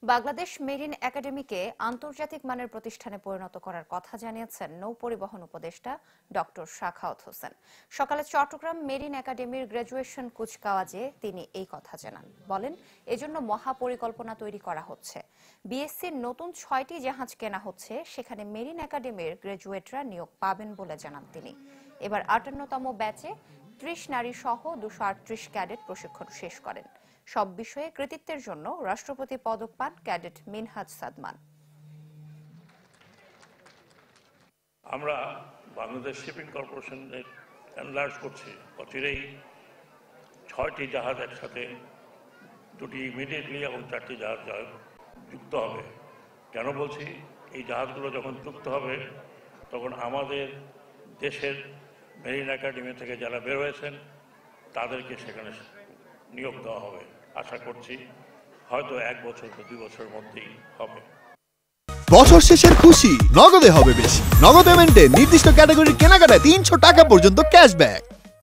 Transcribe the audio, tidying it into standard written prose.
Bangladesh marine একাডেমিকে আন্তর্জাতিক মানের প্রতিষ্ঠানে পরিণত করার কথা জানিয়েছেন নৌ পরিবহন উপদেষ্টা ডক্টর শাখাওয়াত হোসেন। সকালে চট্টগ্রাম মেরিন একাডেমির গ্র্যাজুয়েশন কুচকাওয়াজে তিনি এই কথা জানান। বলেন, এজন্য মহাপরিকল্পনা তৈরি করা হচ্ছে। বিএসসির নতুন 6টি জাহাজ কেনা হচ্ছে, সেখানে মেরিন একাডেমির গ্র্যাজুয়েটরা নিয়োগ পাবেন বলে জানান তিনি। এবার 58তম ব্যাচে 30 নারী সহ 238 ক্যাডেট প্রশিক্ষণ শেষ করেন। সব বিষয়ে কৃতিত্বের জন্য রাষ্ট্রপতি পদক পান ক্যাডেট মিনহাজ সাদমান। আমরা বাংলাদেশ শিপিং কর্পোরেশনের এনলার্জ করছি। অচিরেই 6টি জাহাজ একসাথে, 2টি ইমিডিয়েটলি এবং 4টি জাহাজ যুক্ত হবে। কেন বলছি? এই জাহাজগুলো যখন যুক্ত হবে তখন আমাদের দেশের মেরিন একাডেমি থেকে যারা বের হয়েছেন তাদেরকে সেখানে নিয়োগ দেওয়া হবে। আশা করছি হয়তো 1 বছর বা 2 বছরের মধ্যেই হবে। বছর শেষের খুশি নগদে হবে বেশি। নগদ পেমেন্টে নির্দিষ্ট ক্যাটাগরির কেনাকাটায় 300 টাকা পর্যন্ত ক্যাশব্যাক।